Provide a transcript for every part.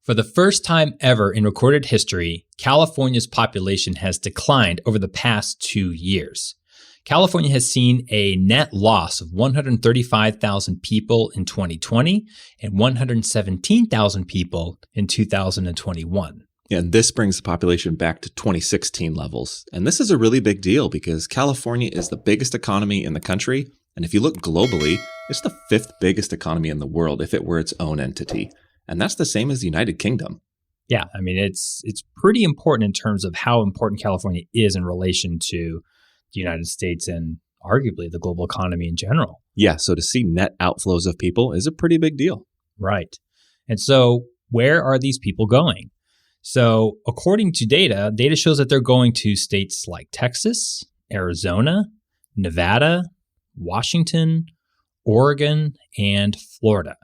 For the first time ever in recorded history, California's population has declined over the past 2 years. California has seen a net loss of 135,000 people in 2020 and 117,000 people in 2021. And this brings the population back to 2016 levels. And this is a really big deal because California is the biggest economy in the country. And if you look globally, it's the 5th biggest economy in the world if it were its own entity. And that's the same as the United Kingdom. Yeah, I mean, it's pretty important in terms of how important California is in relation to the United States and arguably the global economy in general. Yeah, so to see net outflows of people is a pretty big deal. Right. And so where are these people going? So according to data shows that they're going to states like Texas, Arizona, Nevada, Washington, Oregon, and Florida.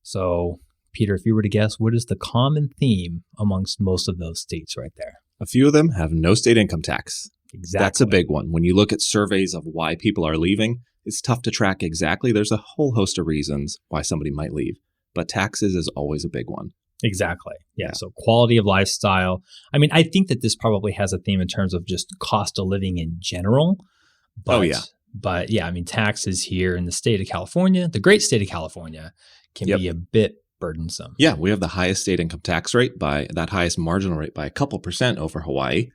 So Peter, if you were to guess, what is the common theme amongst most of those states right there? A few of them have no state income tax. Exactly. That's a big one. When you look at surveys of why people are leaving, it's tough to track exactly. There's a whole host of reasons why somebody might leave, but taxes is always a big one. Exactly. Yeah. So quality of lifestyle. I mean, I think that this probably has a theme in terms of just cost of living in general. But, But yeah, I mean, taxes here in the state of California, the great state of California, can be a bit burdensome. Yeah, we have the highest state income tax rate by that highest marginal rate by a couple percent over Hawaii.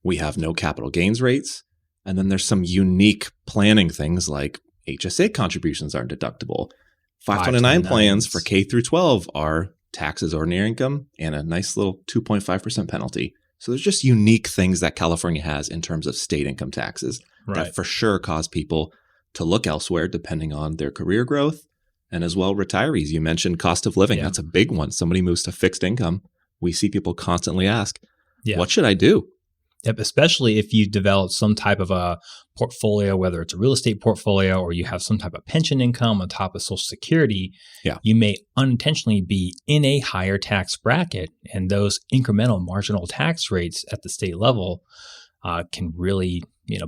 We have no capital gains rates. And then there's some unique planning things like HSA contributions aren't deductible. 529 plans for K through 12 are tax as ordinary income and a nice little 2.5% penalty. So there's just unique things that California has in terms of state income taxes that for sure cause people to look elsewhere depending on their career growth. And as well, retirees, you mentioned cost of living. That's a big one. Somebody moves to fixed income. We see people constantly ask, what should I do? Yep, especially if you develop some type of a portfolio, whether it's a real estate portfolio or you have some type of pension income on top of Social Security, you may unintentionally be in a higher tax bracket. And those incremental marginal tax rates at the state level can really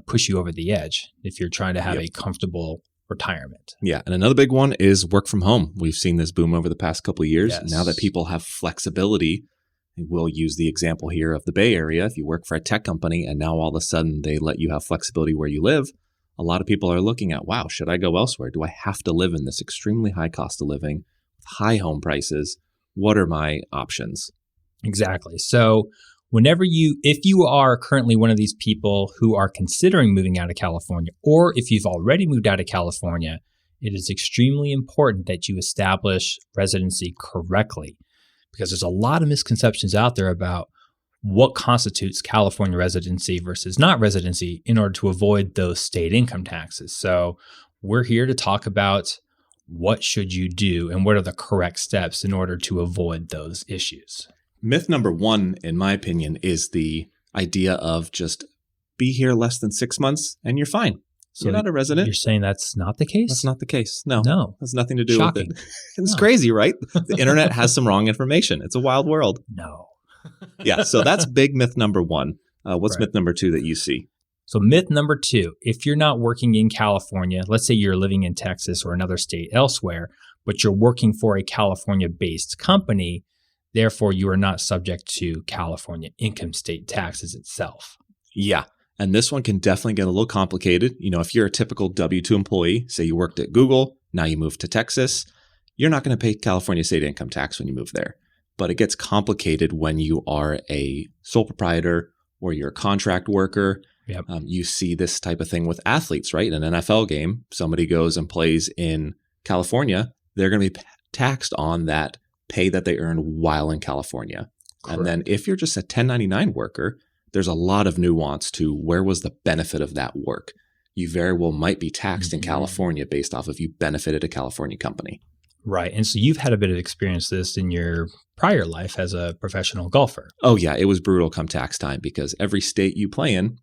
push you over the edge if you're trying to have a comfortable retirement. Yeah. And another big one is work from home. We've seen this boom over the past couple of years. Now that people have flexibility, we'll use the example here of the Bay Area. If you work for a tech company and now all of a sudden they let you have flexibility where you live, a lot of people are looking at, wow, should I go elsewhere? Do I have to live in this extremely high cost of living, high home prices? What are my options? Exactly. So if you are currently one of these people who are considering moving out of California, or if you've already moved out of California, it is extremely important that you establish residency correctly, because there's a lot of misconceptions out there about what constitutes California residency versus not residency in order to avoid those state income taxes. So we're here to talk about what should you do and what are the correct steps in order to avoid those issues. Myth number 1, in my opinion, is the idea of just be here less than 6 months and you're fine. So you're not a resident. You're saying that's not the case? That's not the case. No. Has nothing to do with it. It's crazy, right? The internet has some wrong information. It's a wild world. No. Yeah. So that's big myth number 1. What's myth number 2 that you see? So myth number 2, if you're not working in California, let's say you're living in Texas or another state elsewhere, but you're working for a California-based company, therefore you are not subject to California income state taxes itself. Yeah. And this one can definitely get a little complicated. If you're a typical W-2 employee, say you worked at Google, now you move to Texas, you're not going to pay California state income tax when you move there. But it gets complicated when you are a sole proprietor or you're a contract worker. Yep. You see this type of thing with athletes, right? In an NFL game, somebody goes and plays in California, they're going to be taxed on that pay that they earn while in California. Correct. And then if you're just a 1099 worker, there's a lot of nuance to where was the benefit of that work. You very well might be taxed in California based off of you benefited a California company. Right. And so you've had a bit of experience this in your prior life as a professional golfer. Oh, yeah. It was brutal come tax time because every state you play in,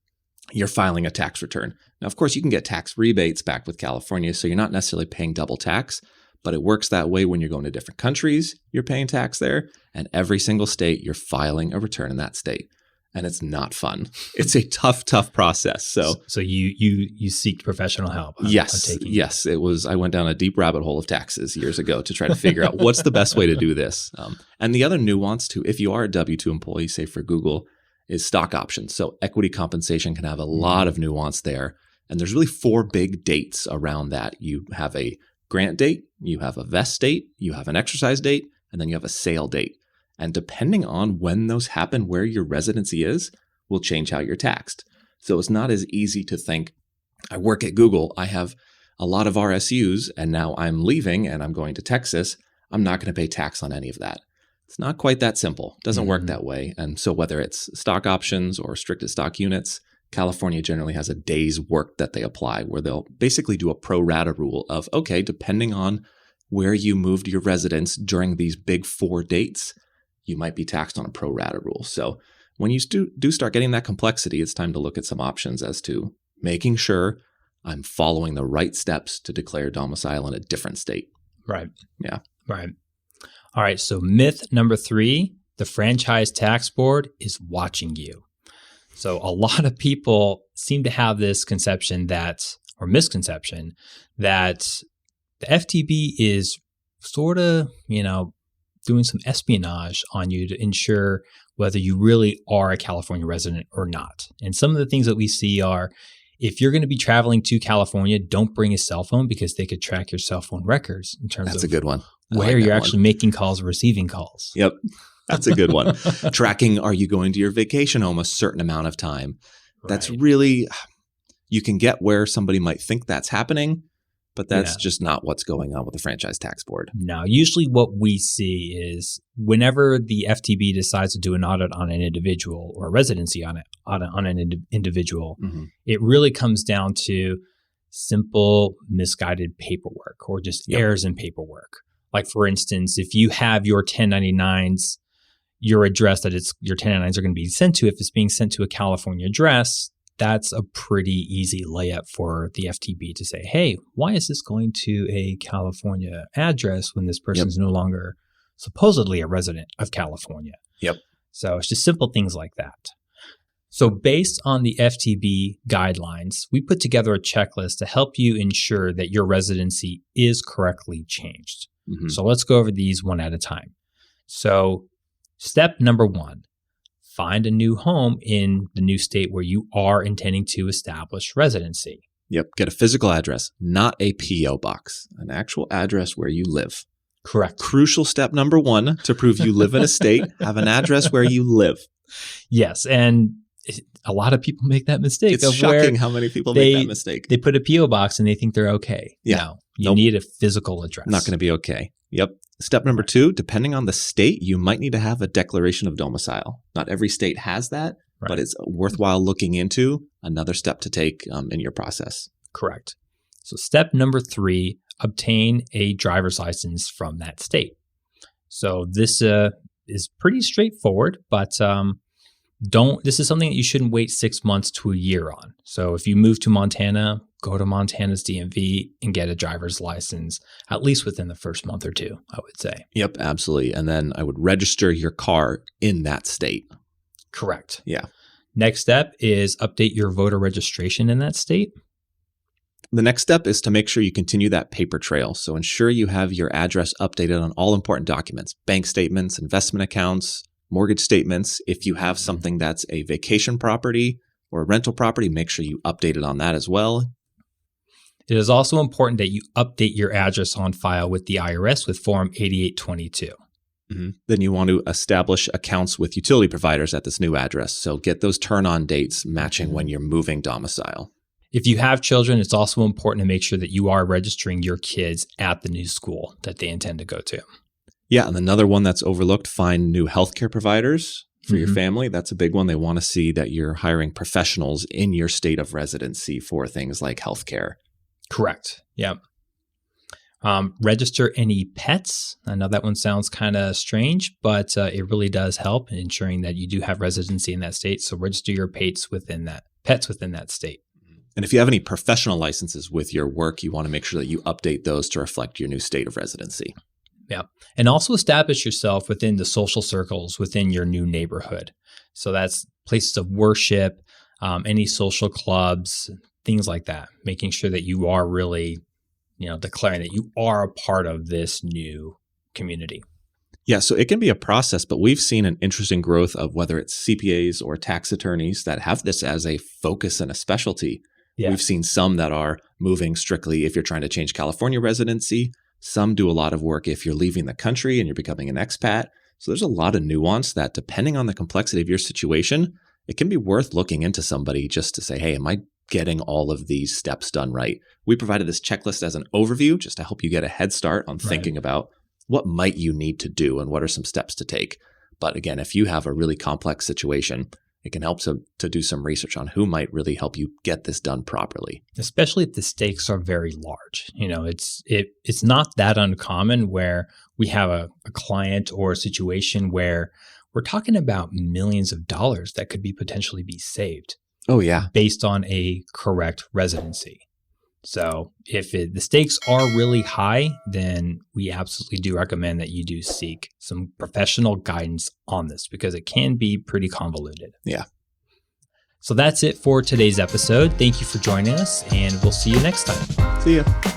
you're filing a tax return. Now, of course, you can get tax rebates back with California, so you're not necessarily paying double tax. But it works that way when you're going to different countries, you're paying tax there. And every single state, you're filing a return in that state. and it's not fun. It's a tough process. So you seek professional help. Yes. It was. I went down a deep rabbit hole of taxes years ago to try to figure out what's the best way to do this. And the other nuance too, if you are a W-2 employee, say for Google, is stock options. So equity compensation can have a lot of nuance there. And there's really 4 big dates around that. You have a grant date, you have a vest date, you have an exercise date, and then you have a sale date. And depending on when those happen, where your residency is, will change how you're taxed. So it's not as easy to think, I work at Google, I have a lot of RSUs, and now I'm leaving and I'm going to Texas. I'm not going to pay tax on any of that. It's not quite that simple. It doesn't work that way. And so whether it's stock options or restricted stock units, California generally has a day's work that they apply where they'll basically do a pro rata rule of, okay, depending on where you moved your residence during these big 4 dates, you might be taxed on a pro rata rule. So when you do start getting that complexity, it's time to look at some options as to making sure I'm following the right steps to declare domicile in a different state. Right. Yeah. Right. All right. So myth number 3, the Franchise Tax Board is watching you. So a lot of people seem to have this misconception that the FTB is sort of, doing some espionage on you to ensure whether you really are a California resident or not. And some of the things that we see are, if you're going to be traveling to California, don't bring a cell phone because they could track your cell phone records in terms That's a good one. Where you're actually making calls or receiving calls. Yep. That's a good one. Tracking, are you going to your vacation home a certain amount of time? That's really, you can get where somebody might think that's happening, but that's just not what's going on with the Franchise Tax Board. No, usually what we see is whenever the FTB decides to do an audit on an individual or a residency on an individual, it really comes down to simple misguided paperwork or just errors in paperwork. Like, for instance, if you have your 1099s, your address that your 1099s are going to be sent to, if it's being sent to a California address, that's a pretty easy layup for the FTB to say, hey, why is this going to a California address when this person is no longer supposedly a resident of California? Yep. So it's just simple things like that. So based on the FTB guidelines, we put together a checklist to help you ensure that your residency is correctly changed. So let's go over these one at a time. So step number 1, find a new home in the new state where you are intending to establish residency. Yep. Get a physical address, not a P.O. box, an actual address where you live. Correct. Crucial step number 1 to prove you live in a state, have an address where you live. Yes. And a lot of people make that mistake. It's shocking how many people make that mistake. They put a P.O. box and they think they're okay. Yeah. No, you need a physical address. Not going to be okay. Yep. Step number 2, depending on the state, you might need to have a declaration of domicile. Not every state has that, but it's worthwhile looking into. Another step to take in your process. Correct. So step number 3, obtain a driver's license from that state. So this is pretty straightforward, but this is something that you shouldn't wait 6 months to a year on. So if you move to Montana, go to Montana's DMV and get a driver's license, at least within the first month or 2, I would say. Yep, absolutely. And then I would register your car in that state. Correct. Yeah. Next step is update your voter registration in that state. The next step is to make sure you continue that paper trail. So ensure you have your address updated on all important documents, bank statements, investment accounts, mortgage statements. If you have something that's a vacation property or a rental property, make sure you update it on that as well. It is also important that you update your address on file with the IRS with Form 8822. Then you want to establish accounts with utility providers at this new address. So get those turn-on dates matching when you're moving domicile. If you have children, it's also important to make sure that you are registering your kids at the new school that they intend to go to. Yeah, and another one that's overlooked, find new healthcare providers for your family. That's a big one. They want to see that you're hiring professionals in your state of residency for things like healthcare. Correct. Yeah. Register any pets. I know that one sounds kind of strange, but it really does help in ensuring that you do have residency in that state. So register your pets within that state. And if you have any professional licenses with your work, you want to make sure that you update those to reflect your new state of residency. Yeah. And also establish yourself within the social circles within your new neighborhood. So that's places of worship, any social clubs, things like that, making sure that you are really, declaring that you are a part of this new community. Yeah, so it can be a process, but we've seen an interesting growth of whether it's CPAs or tax attorneys that have this as a focus and a specialty. Yeah. We've seen some that are moving strictly if you're trying to change California residency. Some do a lot of work if you're leaving the country and you're becoming an expat. So there's a lot of nuance that, depending on the complexity of your situation, it can be worth looking into somebody just to say, hey, am I getting all of these steps done right? We provided this checklist as an overview just to help you get a head start on thinking about what might you need to do and what are some steps to take. But again, if you have a really complex situation, it can help to do some research on who might really help you get this done properly. Especially if the stakes are very large. It's not that uncommon where we have a client or a situation where we're talking about millions of dollars that could potentially be saved. Oh, yeah. Based on a correct residency. So if the stakes are really high, then we absolutely do recommend that you do seek some professional guidance on this because it can be pretty convoluted. Yeah. So that's it for today's episode. Thank you for joining us, and we'll see you next time. See ya.